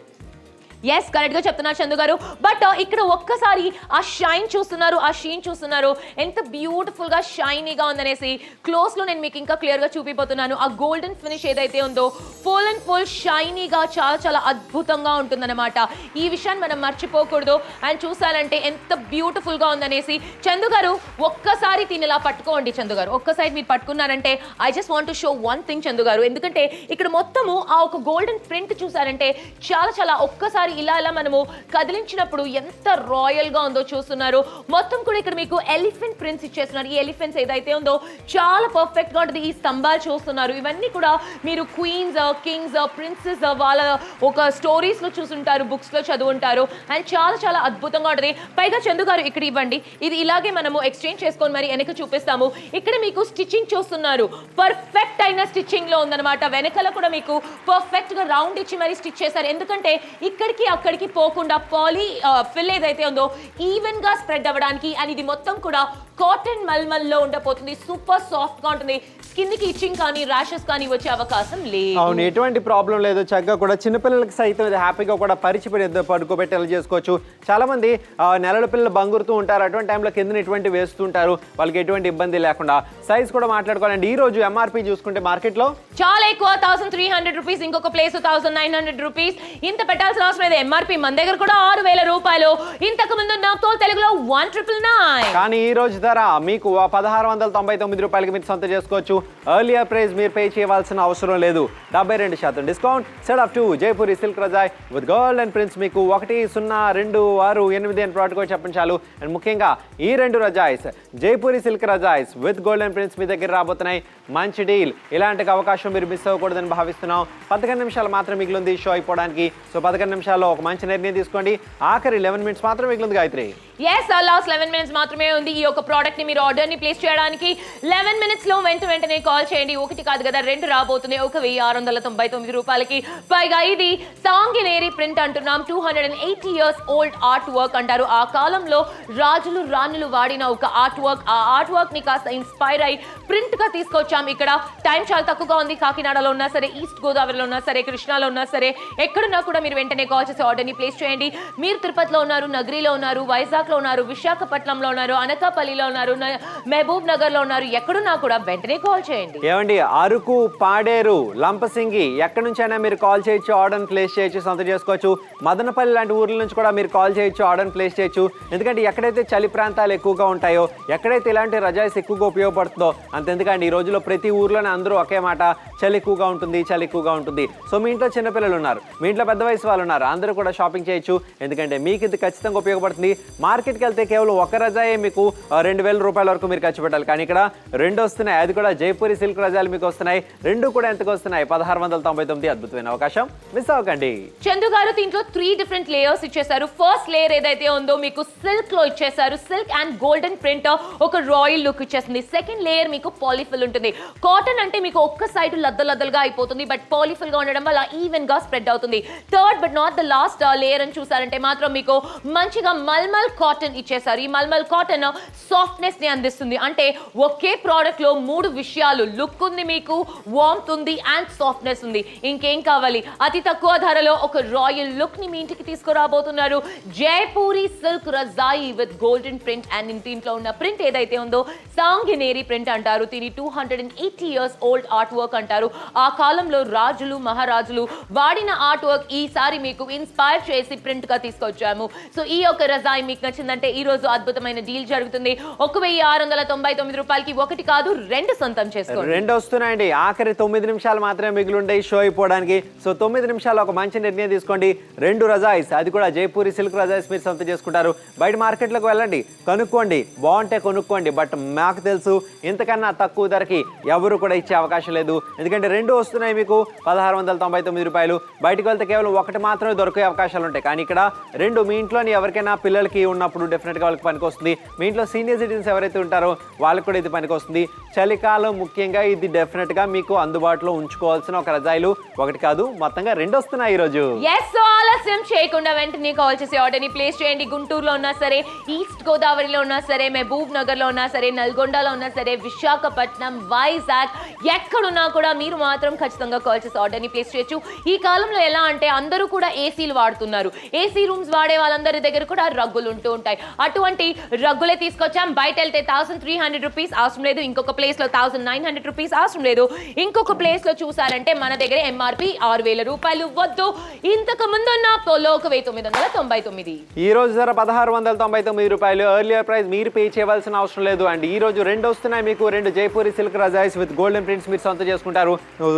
ఎస్, కరెక్ట్ గా చెప్తున్నారు చందు గారు. బట్ ఇక్కడ ఒక్కసారి ఆ షైన్ చూస్తున్నారు, ఆ షీన్ చూస్తున్నారు, ఎంత బ్యూటిఫుల్ గా షైనీగా ఉందనేసి క్లోజ్ లో నేను మీకు ఇంకా క్లియర్ గా చూపిపోతున్నాను. ఆ గోల్డెన్ ఫినిష్ ఏదైతే ఉందో ఫుల్ అండ్ ఫుల్ షైనీగా చాలా చాలా అద్భుతంగా ఉంటుందన్నమాట. ఈ విషయాన్ని మనం మర్చిపోకూడదు. అండ్ చూసారంటే ఎంత బ్యూటిఫుల్ గా ఉందనేసి. చందు గారు ఒక్కసారి దీన్ని ఇలా పట్టుకోండి చందు గారు. ఒక్కసారి మీరు పట్టుకున్నారంటే I just want to show one thing Chandu గారు. ఎందుకంటే ఇక్కడ మొత్తము ఆ ఒక గోల్డెన్ ప్రింట్ చూసారంటే చాలా చాలా ఒక్కసారి ఇలా మనము కదిలించినప్పుడు ఎంత రాయల్ గా ఉందో చూస్తున్నారు. మొత్తం కూడా ఇక్కడ మీకు ఎలిఫెంట్ ప్రింట్స్ ఇచ్చేస్తున్నారు. ఈ ఎలిఫెంట్స్ ఏదైతే ఉందో చాలా పర్ఫెక్ట్ గా ఉంటుంది. ఈ స్తంభాలు చూస్తున్నారు, ఇవన్నీ కూడా మీరు క్వీన్స్, కింగ్స్, ప్రిన్సెస్ వాళ్ళ ఒక స్టోరీస్ లో చూసుంటారు, బుక్స్ లో చదువుంటారు. అండ్ చాలా చాలా అద్భుతంగా ఉంటుంది. పైగా చందు గారు ఇక్కడ ఇవ్వండి, ఇది ఇలాగే మనము ఎక్స్చేంజ్ చేసుకొని మరి వెనక చూపిస్తాము. ఇక్కడ మీకు స్టిచ్చింగ్ చూస్తున్నారు, పర్ఫెక్ట్ అయిన స్టిచ్చింగ్ లో ఉందన్నమాట. వెనకల కూడా మీకు పర్ఫెక్ట్ గా రౌండ్ ఇచ్చి మరి స్టిచ్ చేశారు. ఎందుకంటే ఇక్కడికి అక్కడికి పోకుండా పాలీ ఫిల్ ఏదైతే ఉందో ఈవెన్ గా స్ప్రెడ్ అవ్వడానికి. అండ్ ఇది మొత్తం కూడా కాటన్ మల్మల్ లో ఉండబోతుంది. సూపర్ సాఫ్ట్ గా ఉంటుంది. స్కిన్ కి ఇచ్చింగ్ కానీ ర్యాషెస్ కానీ వచ్చే అవకాశం లేదు. అవును, ఎటువంటి ప్రాబ్లం లేదు. చక్కగా కూడా చిన్నపిల్లలకి సైతం ఇది హ్యాపీగా కూడా పడుకోబెట్టి ఎలా చేసుకోవచ్చు. చాలా మంది నెలల పిల్లలు బంగురుతూ ఉంటారు, అటువంటి టైంలో కింద ఎటువంటి వేస్తుంటారు, వాళ్ళకి ఎటువంటి ఇబ్బంది లేకుండా. సైజ్ కూడా మాట్లాడుకోవాలండి. ఈ రోజు ఎంఆర్పి చూసుకుంటే మార్కెట్ లో చాలా ఎక్కువ, 1300 రూపీస్, ఇంకొక ప్లేస్ 1900 రూపీస్. ఇంత పెట్టాల్సిన అవసరం లేదు. ఎంఆర్పి మన దగ్గర కూడా 6000 రూపాయలు. ఇంతకు ముందు నాప్తోల్ తెలుగులో 1999. కానీ ఈ రోజు ధర మీకు 1699 రూపాయలకి మీరు సొంత చేసుకోవచ్చు. ఎర్లియర్ ప్రైస్ మీరు పే చేయవలసిన అవసరం లేదు. 72% discount. Set of 2 Jaipuri silk razai with gold and prints మీకు 102688 అని ప్రోడక్ట్ కూడా చెప్పండి చాలు. అండ్ ముఖ్యంగా ఈ రెండు razais Jaipuri silk razais with gold and prints మీ దగ్గర రాబోతున్నాయి. మంచి డీల్. ఇలాంటి అవకాశం మీరు మిస్ అవ్వకూడదని భావిస్తున్నాం. 11 నిమిషాలు మాత్రం మిగిలింది షో అయిపోవడానికి. సో 11 నిమిషాల్లో ఒక మంచి నిర్ణయం తీసుకోండి. ఆఖరి 11 మినిట్స్ మాత్రం మిగిలింది గాయత్రి. ఎస్, లాస్ట్ 11 మినిట్స్ మాత్రమే ఉంది ఈ యొక్క ప్రోడక్ట్ ని మీరు ఆర్డర్ ని ప్లేస్ చేయడానికి. 11 మినిట్స్ లో వెంటనే కాల్ చేయండి. ఒకటి కాదు కదా, రెండు రాబోతున్నాయి 1699 రూపాయలకి. పైగా ఇది సాంగినేరి ప్రింట్ అంటున్నాం. 280 ఇయర్స్ ఓల్డ్ ఆర్ట్ వర్క్ అంటారు. ఆ కాలంలో రాజులు రాణులు వాడిన ఒక ఆర్ట్ వర్క్. ఆ ఆర్ట్ వర్క్ ని కాస్త ఇన్స్పైర్ అయి ప్రింట్ గా తీసుకొచ్చాం. ఇక్కడ టైం చాలా తక్కువగా ఉంది. కాకినాడలో ఉన్నా సరే, ఈస్ట్ గోదావరిలో ఉన్నా సరే, కృష్ణాలో ఉన్నా సరే, ఎక్కడున్నా కూడా మీరు వెంటనే కాల్ చేసి ఆర్డర్ ని ప్లేస్ చేయండి. మీరు తిరుపతిలో ఉన్నారు, నగరిలో ఉన్నారు, వైజాగ్ లో ఉన్నారు, విశాఖపట్నంలో ఉన్నారు, అనకాపల్లిలో ఉన్నారు, మహబూబ్ నగర్ లో ఉన్నారు, ఎక్కడున్నా కూడా వెంటనే కాల్ చేయండి. ఏమండి, అరకు, పాడేరు, లంపసింగి ఎక్కడి నుంచైనా మీరు కాల్ చేయొచ్చు, ఆర్డర్ ప్లేస్ చేయొచ్చు, సొంత చేసుకోవచ్చు. మదనపల్లి లాంటి ఊర్ల నుంచి కూడా మీరు కాల్ చేయొచ్చు, ఆర్డర్ ప్లేస్ చేయొచ్చు. ఎందుకంటే ఎక్కడైతే చలి ప్రాంతాలు ఎక్కువగా ఉంటాయో, ఎక్కడైతే ఇలాంటి రజాయిస్ ఎక్కువగా ఉపయోగపడుతుందో అంతెందుకండి ఈ రోజుల్లో ప్రతి ఊర్లోనే అందరూ ఒకే మాట, చలి ఎక్కువగా ఉంటుంది, చలి ఎక్కువగా ఉంటుంది. సో మీ ఇంట్లో చిన్నపిల్లలు ఉన్నారు, మీ ఇంట్లో పెద్ద వయసు వాళ్ళు ఉన్నారు, అందరూ కూడా షాపింగ్ చేయొచ్చు. ఎందుకంటే మీకు ఇది ఖచ్చితంగా ఉపయోగపడుతుంది. మార్కెట్కి వెళ్తే కేవలం ఒక రజాయే మీకు 2000 రూపాయల వరకు మీరు ఖర్చు పెట్టాలి. కానీ ఇక్కడ రెండు వస్తున్నాయి, అది కూడా జైపూరి సిల్క్ రజాలు మీకు వస్తున్నాయి. రెండు కూడా ఎంతకు వస్తున్నాయి? 1699. అద్భుతమైన అవకాశం, మిస్ అవ్వకండి. చందు గారు దీంట్లో 3 డిఫరెంట్ లేయర్స్ ఇచ్చేసారు. ఫస్ట్ లేయర్ ఏదైతే ఉందో మీకు సిల్క్ లో ఇచ్చేసారు. సిల్క్ అండ్ గోల్డెన్ ప్రింట్, ఒక రాయల్ లుక్ ఇచ్చేస్తుంది. సెకండ్ లేయర్ మీకు పాలిఫిల్ ఉంటుంది. కాటన్ అంటే మీకు ఒక్క సైడ్ లద్దలుగా అయిపోతుంది, బట్ పాలిఫిల్ గా ఉండడం వల్ల ఈవెన్ గా స్ప్రెడ్ అవుతుంది. Third but not the last layer అని చూసారంటే మాత్రం మీకు మంచిగా మల్మల్ కాటన్ ఇచ్చేసారు. ఈ మల్మల్ కాటన్ సాఫ్ట్ సాఫ్ట్నెస్ ని అందిస్తుంది. అంటే ఒకే ప్రోడక్ట్ లో 3 విషయాలు, లుక్ ఉంది మీకు, వార్మ్త్ ఉంది అండ్ సాఫ్ట్నెస్ ఉంది. ఇంకేం కావాలి? అతి తక్కువ ధరలో ఒక రాయల్ లుక్ ని మీ ఇంటికి తీసుకురాబోతున్నారు. Jaipuri silk razai with golden print and దీంట్లో ఉన్న ప్రింట్ ఏదైతే ఉందో సాంగినేరి ప్రింట్ అంటారు. దీని 280 ఇయర్స్ ఓల్డ్ ఆర్ట్ వర్క్ అంటారు. ఆ కాలంలో రాజులు మహారాజులు వాడిన ఆర్ట్ వర్క్ ఈసారి మీకు ఇన్స్పైర్ చేసి ప్రింట్ గా తీసుకొచ్చాము. సో ఈ యొక్క రజాయి మీకు నచ్చిందంటే ఈ రోజు అద్భుతమైన డీల్ జరుగుతుంది. 1699 రూపాయలకి ఒకటి కాదు 2 సొంతం చేసుకోండి. 2 వస్తున్నాయండి. ఆఖరి 9 నిమిషాలు మాత్రమే మిగిలిండే షో అయిపోవడానికి. సో 9 నిమిషాలు ఒక మంచి నిర్ణయం తీసుకోండి. 2 రజాయిస్, అది కూడా జైపూరి సిల్క్ రజాయిస్ మీరు సొంతం చేసుకుంటారు. బయట మార్కెట్లోకి వెళ్ళండి, కనుక్కోండి, బాగుంటే కొనుక్కోండి. బట్ మాకు తెలుసు ఇంతకన్నా తక్కువ ధరకి ఎవరు కూడా ఇచ్చే అవకాశం లేదు. ఎందుకంటే 2 వస్తున్నాయి మీకు 1699 రూపాయలు. బయటకు వెళ్తే కేవలం ఒకటి మాత్రమే దొరికే అవకాశాలు ఉంటాయి. కానీ ఇక్కడ 2 మీ ఇంట్లోని ఎవరికైనా పిల్లలకి ఉన్నప్పుడు డెఫినెట్గా వాళ్ళకి పనికి వస్తుంది. మీ ఇంట్లో సీనియర్ సిటిజన్స్ ఎవరైతే ఉంటారో వాళ్ళకి కూడా ఇది పనికి వస్తుంది. చలికాలం ముఖ్యంగా ఇది డెఫినెట్గా మీకు అందుబాటులో ఉంచుకోవాల్సిన ఒక రజాయిలు, ఒకటి కాదు మొత్తంగా 2 వస్తున్నాయి ఈ రోజు. సో ఆలస్యం చేయకుండా వెంటనే కాల్ చేసి ఆర్డర్ ని ప్లేస్ చేయండి. గుంటూరులో ఉన్నా సరే, ఈస్ట్ గోదావరిలో ఉన్నా సరే, మహబూబ్ నగర్ లో ఉన్నా సరే, నల్గొండలో ఉన్నా సరే, విశాఖపట్నం, వైజాగ్ ఎక్కడున్నా కూడా మీరు మాత్రం ఖచ్చితంగా కాల్ చేసి ఆర్డర్ ని ప్లేస్ చేయొచ్చు. ఈ కాలంలో ఎలా అంటే అందరూ కూడా ఏసీలు వాడుతున్నారు. ఏసీ రూమ్స్ వాడే వాళ్ళందరి దగ్గర కూడా రగ్గులు ఉంటూ ఉంటాయి. అటువంటి రగ్గులే తీసుకొచ్చాం. బయట వెళ్తే 1300 రూపీస్ అవసరం లేదు, ఇంకొక ప్లేస్ లో 1900 రూపీస్ అవసరం లేదు, ఇంకొక ప్లేస్ లో చూసారంటే మన దగ్గర ఎంఆర్పి 6000 రూపాయలు వద్దు. ఇంతకు ముందు ఉన్న పోలో 1999. ఈ రోజు ధర 1699 రూపాయలు. ఎర్లియర్ ప్రైస్ మీరు పే చేయవలసిన అవసరం లేదు. అండ్ ఈ రోజు 2 వస్తున్నాయి మీకు. 2 Jaipuri silk razais with golden prints మీరు సొంతం చేసుకుంటారు.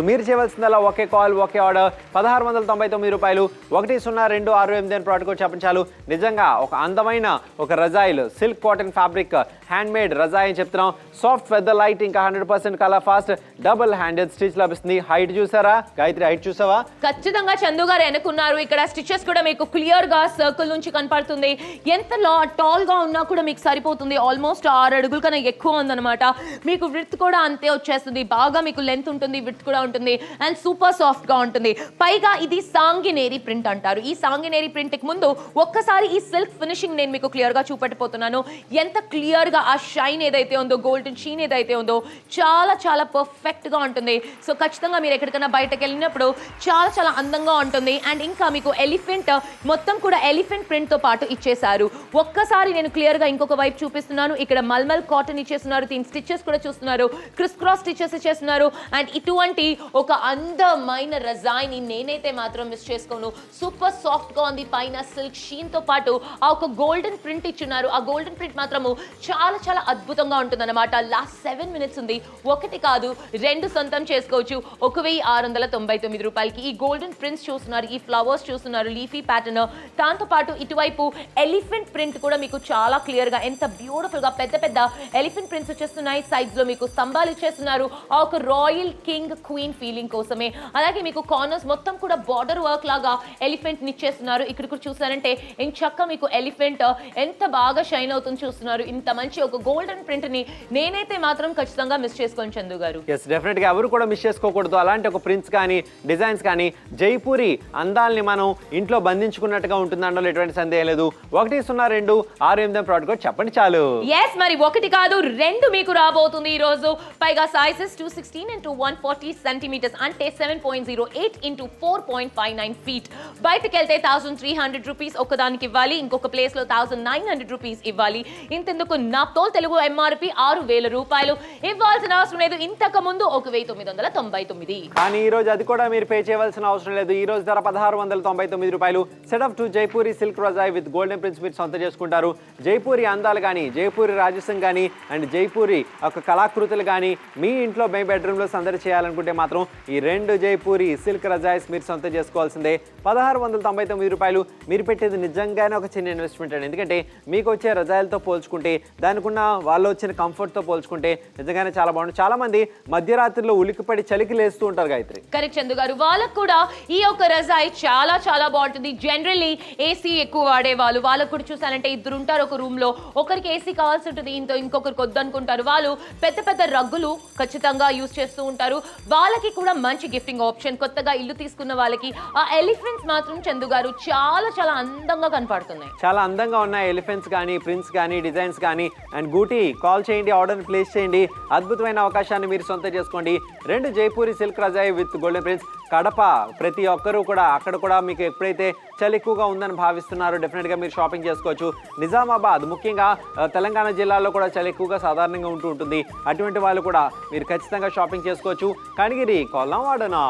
మీరు చేయవలసిందల్లా ఒకే కాల్, ఒకే ఆర్డర్. 1699 రూపాయలు. 102688 అని ప్రోడక్ట్ కోడ్ చెప్పండి చాలు. నిజంగా ఒక అందమైన ఒక రజాయిల్ silk cotton fabric handmade razai అని చెప్తున్నాం. సాఫ్ట్ ఫెదర్ లైట్, ఇంకా 100% colour fast, double handed stitch లభిస్తుంది. హైట్ చూసారా గాయత్రి? హైట్ చూసావా? ఖచ్చితంగా చందు గారు ఎన్నుకున్నారు. ఇక్కడ స్టిచెస్ కూడా మీకు క్లియర్ గా సర్కిల్ నుంచి కనపడుతుంది. ఎంత టాల్ గా ఉన్నా కూడా మీకు సరిపోతుంది. ఆల్మోస్ట్ 6 అడుగుల కన్నా ఎక్కువ ఉందన్నమాట. మీకు విడ్త్ కూడా అంతే వచ్చేస్తుంది. బాగా మీకు లెంత్ ఉంటుంది, విడ్త్ కూడా ఉంటుంది అండ్ సూపర్ సాఫ్ట్ గా ఉంటుంది. పైగా ఇది సాంగినేరి ప్రింట్ అంటారు. ఈ సాంగినేరి ప్రింట్ కి ముందు ఒక్కసారి ఈ సిల్క్ ఫినిషింగ్ నేను మీకు క్లియర్ గా చూపెట్టబోతున్నాను. ఎంత క్లియర్ గా ఆ షైన్ ఏదైతే ఉందో, గోల్డెన్ షీన్ ఏదైతే ఉందో చాలా చాలా పర్ఫెక్ట్ గా ఉంటుంది. సో ఖచ్చితంగా మీరు ఎక్కడికైనా బయటకు వెళ్ళినప్పుడు చాలా చాలా అందంగా ఉంటుంది. అండ్ ఇంకా మీకు ఎలిఫెంట్ మొత్తం కూడా ఎలిఫెంట్ ప్రింట్ తో పాటు ఇచ్చేసారు. ఒక్కసారి నేను క్లియర్ గా ఇంకొక వైపు చూపిస్తున్నాను. ఇక్కడ మల్మల్ కాటన్ ఇచ్చేస్తున్నారు. దీని స్టిచెస్ కూడా చూస్తున్నారు, క్రిస్ క్రాస్ స్టిచెస్ ఇచ్చేస్తున్నారు. అండ్ ఇటువంటి ఒక అందమైన రజాయిని నేనైతే మాత్రం మిస్ చేసుకోను. సూపర్ సాఫ్ట్ గా ఉంది. పైన సిల్క్ షీన్ తో పాటు ఆ ఒక గోల్డెన్ ప్రింట్ ఇచ్చున్నారు. ఆ గోల్డెన్ ప్రింట్ మాత్రము చాలా చాలా అద్భుతంగా ఉంటుంది అన్నమాట. లాస్ట్ 7 మినిట్స్ ఉంది. ఒకటి కాదు 2 సొంతం చేసుకోవచ్చు 1699 రూపాయలకి. ఈ గోల్డెన్ ప్రింట్స్ చూస్తున్నారు, ఈ ఫ్లవర్స్ చూస్తున్నారు, లీఫీ ప్యాటర్న్. దాంతో పాటు ఇటువైపు ఎలిఫెంట్ ప్రింట్ కూడా మీకు చాలా క్లియర్ గా ఎంత బ్యూటిఫుల్ గా పెద్ద పెద్ద ఎలిఫెంట్ ప్రింట్స్ వచ్చేస్తున్నాయి. సైడ్స్ లో మీకు స్తంభాలు ఇచ్చేస్తున్నారు. ఆ ఒక రాయల్ కింగ్ క్వీన్ ఫీలింగ్ కోసమే. అలాగే మీకు కార్నర్స్ మొత్తం కూడా బార్డర్ వర్క్ లాగా ఎలిఫెంట్ ని ఇచ్చేస్తున్నారు. ఇక్కడ కూడా చూసారంటే చక్క మీకు ఎలిఫెంట్ ఎంత బాగా షైన్ అవుతుంది చూస్తున్నారు. ఇంత మంచి ఒక గోల్డెన్ ప్రింట్ ని నేనైతే మాత్రం ఖచ్చితంగా మిస్ చేసుకోను చందు గారు. ఎస్, డెఫినెట్ గా ఎవరు కూడా మిస్ చేసుకోకూడదు. అలాంటి ఒక ప్రింట్స్ కానీ డిజైన్స్ కానీ జైపూరి అందాల్ని మనం ఇంట్లో బంధించుకున్నట్టుగా ఉంటుందండో ఎటువంటి సందేహం లేదు. 102688 ప్రోడక్ట్ కోడ్ చెప్పండి చాలు. ఎస్, మరి ఒకటి కాదు 2 మీకు రాబోతుంది ఈ రోజు. పైగా సైజెస్ 216 into 140 సెంటీమీటర్స్ అంటే 7.08 into 4.59 ఫీట్. బయటకు వెళ్తే 1300 రూపీస్ ఒకదానికి ఇవ్వాలి, ఇంకొక ప్లేస్ లో 1900 రూపీస్ ఇవ్వాలి. ఇంతెందుకు నాప్తోల్ తెలుగు ఎంఆర్పి 6000 రూపాయలు ఇవ్వాల్సిన అవసరం లేదు. ఇంతకు ముందు 1999. కానీ ఈ రోజు అది కూడా మీరు పే చేయవలసిన అవసరం లేదు. ఈ రోజు ధర 1699 రూపాయలు. Set of two Jaipuri silk razai with golden prints మీరు సొంతం చేసుకుంటారు. జైపూరి అందాలు కానీ, జైపూరి రాజసం కానీ అండ్ జైపూరి ఒక కళాకృతులు కానీ మీ ఇంట్లో మీ బెడ్రూమ్లో సందడి చేయాలనుకుంటే మాత్రం ఈ 2 జైపూరి సిల్క్ రజాయిస్ మీరు సొంతం చేసుకోవాల్సిందే. 1699 రూపాయలు. మీరు పెట్టేది నిజంగానే ఒక చిన్న ఇన్వెస్ట్మెంట్ అండి. ఎందుకంటే మీకు వచ్చే రజాయిలతో పోల్చుకుంటే, దానికి ఉన్న వాళ్ళు వచ్చిన కంఫర్ట్తో పోల్చుకుంటే నిజంగానే చాలా బాగుంటుంది. చాలా మంది మధ్యరాత్రిలో ఉలికిపడి చలికి లేస్తూ ఉంటారు గాయత్రి. కరెక్ట్ చందు గారు. వాళ్ళకు కూడా ఈ యొక్క రజాయి చాలా చాలా బాగుంటుంది. జనరల్లీ ఏసీ ఎక్కువ వాడే వాళ్ళకు కూడా చూసానంటే ఇద్దరు ఉంటారు ఒక రూమ్ లో. ఒకరికి ఏసీ కావాల్సి ఉంటుంది, ఇంకొకరికి వద్దనుకుంటారు. వాళ్ళు పెద్ద పెద్ద రగ్గులు ఖచ్చితంగా యూజ్ చేస్తూ ఉంటారు. వాళ్ళకి కూడా మంచి గిఫ్టింగ్ ఆప్షన్. కొత్తగా ఇల్లు తీసుకున్న వాళ్ళకి ఆ ఎలిఫెంట్స్ మాత్రం చందు గారు చాలా చాలా అందంగా కనపడుతున్నాయి. చాలా అందంగా ఉన్నాయి ఎలిఫెంట్స్ కానీ, ప్రింట్స్ కానీ, డిజైన్స్ కానీ. కానీ అండ్ గూటి కాల్ చేయండి, ఆర్డర్ని ప్లేస్ చేయండి. అద్భుతమైన అవకాశాన్ని మీరు సొంతం చేసుకోండి. 2 Jaipuri silk razai with golden prints. Kadapa ప్రతి ఒక్కరూ కూడా అక్కడ కూడా మీకు ఎప్పుడైతే చలి ఎక్కువగా ఉందని భావిస్తున్నారో డెఫినెట్గా మీరు షాపింగ్ చేసుకోవచ్చు. నిజామాబాద్ ముఖ్యంగా తెలంగాణ జిల్లాలో కూడా చలి ఎక్కువగా సాధారణంగా ఉంటుంది. అటువంటి వాళ్ళు కూడా మీరు ఖచ్చితంగా షాపింగ్ చేసుకోవచ్చు. Kanigiri Kollam వాడనా.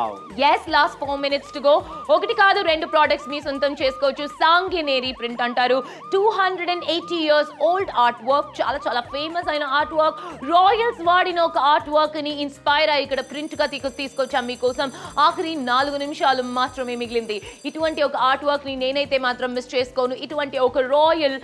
yes last 4 minutes to go. ఒకటి కాదు 2 ప్రోడక్ట్స్ మీ సొంతం చేసుకోవచ్చు. సాంగినేరి ప్రింట్ అంటారు. 280 years old ఆర్ట్ వర్క్, చాలా చాలా ఫేమస్ అయిన ఆర్ట్ వర్క్. రాయల్స్ వాడిన ఒక ఆర్ట్ వర్క్ ని ఇన్స్పైర్ అయ్యి ఇక్కడ ప్రింట్ గా తీసుకొచ్చాం మీకోసం. ఆఖరి 4 నిమిషాలు మాత్రమే మిగిలింది. ఇటువంటి ఒక ఆర్ట్ వర్క్ ని నేనైతే మాత్రం మిస్ చేసుకోను. ఇటువంటి ఒక రాయల్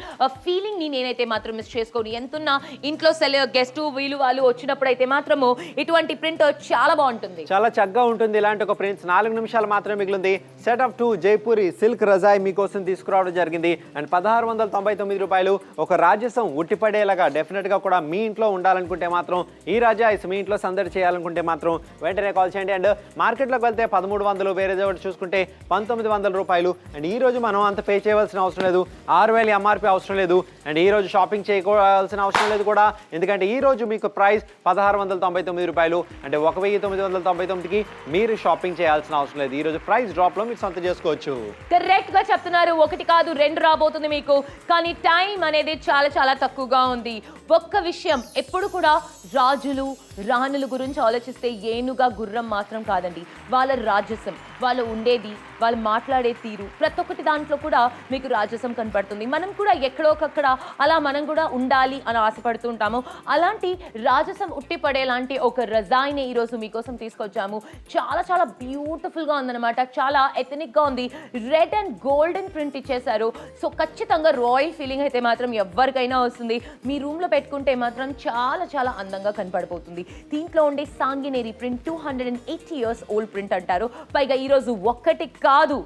ఫీలింగ్ ని నేనైతే మాత్రం మిస్ చేసుకోను. ఎంతున్నా ఇంట్లో గెస్ట్ వీళ్ళు వాళ్ళు వచ్చినప్పుడు అయితే మాత్రము ఇటువంటి ప్రింట్ చాలా బాగుంటుంది, చాలా చక్కగా ఉంటుంది. ఇలాంటి ఒక ప్రింట్స్ 4 నిమిషాలు మాత్రమే మిగిలింది. సెట్ ఆఫ్ 2 జైపూరి సిల్క్ రజాయి మీకోసం తీసుకురావడం జరిగింది. అండ్ 1699 రూపాయలు. ఒక రాజసం ఉట్టిపడేలాగా డెఫినెట్ గా కూడా మీ ఇంట్లో ఉండాలనుకుంటే మాత్రం ఈ రజాయిస్ మీ ఇంట్లో సందడి చేయాలనుకుంటే మాత్రం వెంటనే కాల్ చేయండి. అండ్ మార్కెట్లోకి వెళ్తే 1300, వేరే చోట చూసుకుంటే 1900 రూపాయలు. అండ్ ఈ రోజు మనం అంత పే చేయవలసిన అవసరం లేదు. 6000 ఎంఆర్పీ అవసరం లేదు. అండ్ ఈ రోజు షాపింగ్ చేయవలసిన అవసరం లేదు కూడా, ఎందుకంటే ఈ రోజు మీకు ప్రైస్ 1699 రూపాయలు. అంటే 1999కి మీరు షాపింగ్ చేయాల్సిన అవసరం లేదు. ఈ రోజు ప్రైస్ డ్రాప్ లో మీరు సొంతం చేసుకోవచ్చు. కరెక్ట్ గా చెప్తున్నారు. ఒకటి కాదు 2 రాబోతుంది మీకు, కానీ టైం అనేది చాలా చాలా తక్కువగా ఉంది. ఒక్క విషయం, ఎప్పుడు కూడా రాజులు రాణుల గురించి ఆలోచిస్తే ఏనుగా గుర్రం మాత్రం కాదండి. వాళ్ళ రాజసం, వాళ్ళు ఉండేది, వాళ్ళు మాట్లాడే తీరు, ప్రతి ఒక్కటి దాంట్లో కూడా మీకు రాజసం కనపడుతుంది. మనం కూడా ఎక్కడోకక్కడ అలా మనం కూడా ఉండాలి అని ఆశపడుతూ ఉంటాము. అలాంటి రాజసం ఉట్టిపడేలాంటి ఒక రజాయిని ఈరోజు మీకోసం తీసుకొచ్చాము. చాలా చాలా బ్యూటిఫుల్గా ఉందన్నమాట. చాలా ఎథనిక్గా ఉంది. రెడ్ అండ్ గోల్డెన్ ప్రింట్ ఇచ్చేసారు. సో ఖచ్చితంగా రాయల్ ఫీలింగ్ అయితే మాత్రం ఎవరికైనా వస్తుంది. మీ రూమ్లో పెట్టుకుంటే మాత్రం చాలా చాలా అందంగా కనపడిపోతుంది. దీంట్లో ఉండే సాంగినేరి ప్రింట్ 280 years old ప్రింట్ అంటారు. పైగా ఈరోజు ఒక్కటి కాదు,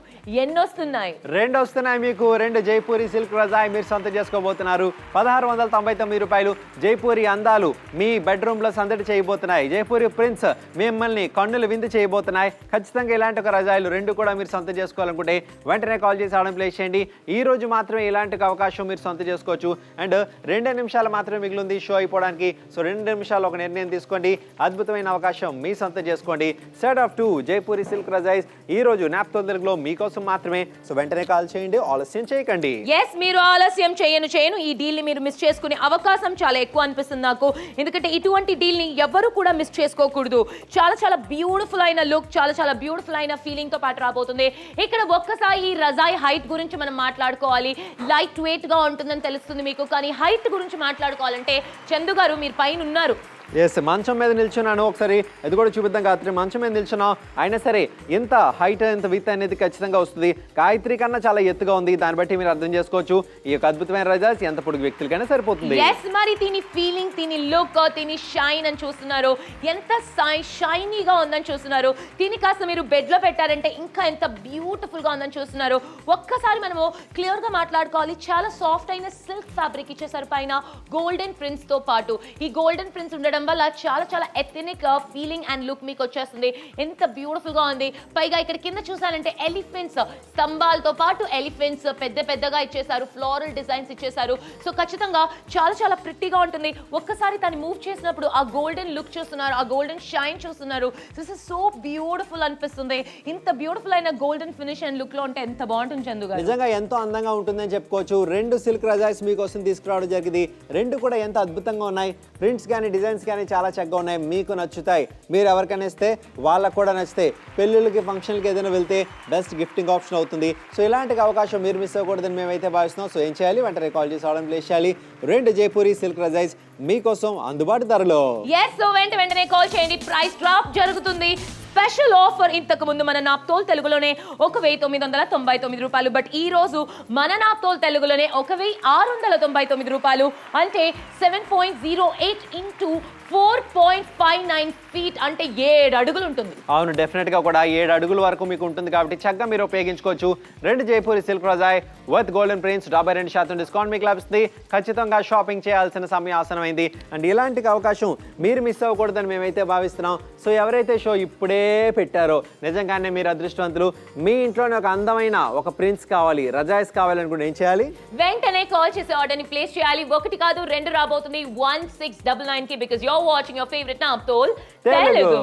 ఎన్నొస్తున్నాయి? 2 వస్తున్నాయి మీకు. 2 జైపూరి సిల్క్ రజాయి మీరు సొంతం చేసుకోబోతున్నారు. 1699 రూపాయలు. జైపూరి అందాలు మీ బెడ్రూమ్ లో సందడి చేయబోతున్నాయి. జైపూరి ప్రింట్స్ మిమ్మల్ని కన్నులు విందు చేయబోతున్నాయి. ఖచ్చితంగా ఇలాంటి ఒక రజాయిలు 2 కూడా మీరు సొంతం చేసుకోవాలనుకుంటే వెంటనే కాల్ చేసి ఆర్డర్ ప్లేస్ చేయండి. ఈ రోజు మాత్రమే ఇలాంటి అవకాశం మీరు సొంతం చేసుకోవచ్చు. అండ్ 2 నిమిషాలు మాత్రమే మిగిలింది షో అయిపోవడానికి. సో 2 నిమిషాలు ఒక నిర్ణయం తీసుకోండి. అద్భుతమైన అవకాశం మీ సొంతం చేసుకోండి. సెట్ ఆఫ్ 2 జైపూరి సిల్క్ రజాయిస్ ఈ రోజు నాప్తోల్ తెలుగులో మీకోసం మాత్రమే. సో వెంటనే కాల్ చేయండి, ఆలస్యం చేయకండి. ఎస్, మీరు ఆలస్యం చేయను. ఈ డీల్ ని మీరు మిస్ చేసుకునే అవకాశం చాలా ఎక్కువ అనిపిస్తుంది నాకు. ఎందుకంటే ఇటువంటి డీల్ ని ఎవరు కూడా మిస్ చేసుకోకూడదు. చాలా చాలా బ్యూటిఫుల్ అయిన లుక్, చాలా చాలా బ్యూటిఫుల్ అయిన ఫీలింగ్ తో పాటు రాబోతుంది. ఇక్కడ ఒక్కసారి ఈ రజాయి హైట్ గురించి మనం మాట్లాడుకోవాలి. లైట్ వెయిట్ గా ఉంటుందని తెలుస్తుంది మీకు, కానీ హైట్ గురించి మాట్లాడుకోవాలంటే చందు గారు మీరు పైన ఉన్నారు. ఎస్, మంచం మీద నిల్చున్నాను. ఒకసారి అది కూడా చూపిద్దాం. గాయత్రి మంచం మీద నిల్చున్నాం, అయినా సరే ఎంత హైట్ ఎంత విత్ అనేది ఖచ్చితంగా వస్తుంది. గాయత్రి కన్నా చాలా ఎత్తుగా ఉంది. దాన్ని బట్టి మీరు అర్థం చేసుకోవచ్చు ఈ యొక్క అద్భుతమైన రజాయిస్ ఎంత పొడుగు వ్యక్తులకైనా సరిపోతుంది. ఎస్, మరి దీని ఫీలింగ్, దీని లుక్, దీని షైన్ అని చూస్తున్నారు. ఎంత షైనీగా ఉందని చూస్తున్నారు. దీని కాస్త మీరు బెడ్ లో పెట్టారంటే ఇంకా ఎంత బ్యూటిఫుల్ గా ఉందని చూస్తున్నారు. ఒక్కసారి మనము క్లియర్ గా మాట్లాడుకోవాలి. చాలా సాఫ్ట్ అయిన సిల్క్ ఫ్యాబ్రిక్ ఇచ్చేసారు పైన గోల్డెన్ ప్రింట్స్ తో పాటు. ఈ గోల్డెన్ ప్రింట్స్ ఉండడం వల్ల చాలా చాలా ఎథనిక్ ఫీలింగ్ అండ్ లుక్ మీకు వచ్చేస్తుంది. ఎంత బ్యూటిఫుల్ గా ఉంది. పైగా ఇక్కడ కింద చూసారంటే ఎలిఫెంట్స్, స్తంభాలతో పాటు ఎలిఫెంట్స్ పెద్ద పెద్దగా ఇచ్చేసారు. ఫ్లోరల్ డిజైన్స్ ఇచ్చేసారు. సో ఖచ్చితంగా చాలా చాలా ప్రిట్టీగా ఉంటుంది. ఒక్కసారి దాన్ని మూవ్ చేసినప్పుడు ఆ గోల్డెన్ లుక్ చూస్తున్నారు, ఆ గోల్డెన్ షైన్ చూస్తున్నారు. దిస్ ఇస్ సో బ్యూటిఫుల్ అనిపిస్తుంది. ఇంత బ్యూటిఫుల్ అయిన గోల్డెన్ ఫినిష్ అండ్ లుక్ లో ఉంటే ఎంత బాగుంటుంది చందు గారు. నిజంగా ఎంతో అందంగా ఉంటుందని చెప్పుకోవచ్చు. 2 సిల్క్ రజాయిస్ మీకోసం తీసుకురావడం జరిగింది. 2 కూడా ఎంత అద్భుతంగా ఉన్నాయి. ప్రింట్స్ కానీ డిజైన్స్ కానీ చాలా చక్కగా ఉన్నాయి. మీకు నచ్చుతాయి. మీరు ఎవరికైనా ఇస్తే వాళ్ళకు కూడా నచ్చుతాయి. పెళ్ళిళ్ళకి ఫంక్షన్లకి ఏదైనా వెళ్తే బెస్ట్ గిఫ్టింగ్ ఆప్షన్ అవుతుంది. సో ఇలాంటి అవకాశం మీరు మిస్ అవ్వకూడదని మేమైతే భావిస్తున్నాం. సో ఏం చేయాలి, వెంటనే కాల్ చేసి ఆర్డర్ ప్లేస్ చేయాలి. 2 జైపూరి సిల్క్ రజాయిస్ మీకోసం అందుబాటు ధరలో. ఎస్, సో వెంటనే కాల్ చేయండి. ప్రైస్ డ్రాప్ జరుగుతుంది. స్పెషల్ ఆఫర్ ఇంతకు ముందు మన నాప్తోల్ తెలుగులోనే 1999 రూపాయలు. బట్ ఈ రోజు మన నాప్తోల్ తెలుగులోనే 1699 రూపాయలు. అంటే 7.08 into 4.59 feet అంటే 7 అడుగులు ఉంటుంది. అవును, డెఫినెట్ గా కూడా 7 అడుగుల వరకు మీకు ఉంటుంది కాబట్టి చక్కగా మీరు ఉపయోగించుకోవచ్చు. 2 Jaipuri silk razai with golden prints 72% discount మీకు లభిస్తుంది. ఖచ్చితంగా షాపింగ్ చేయాల్సిన సమయం ఆసనమైంది. అండ్ ఇలాంటి అవకాశం మీరు మిస్ అవ్వకూడదని మేమైతే భావిస్తున్నాం. సో ఎవరైతే షో ఇప్పుడే పెట్టారో నిజంగానే మీరు అదృష్టవంతులు. మీ ఇంట్లోనే ఒక అందమైన ఒక ప్రింట్స్ కావాలి, రజాయిస్ కావాలనుకుంటే ఏం చేయాలి? వెంటనే కాల్ చేసి ఆర్డర్ ని ప్లేస్ చేయాలి. 1 కాదు 2 రాబోతుంది 1699 కి, because you're watching your favourite Naaptol Telugu.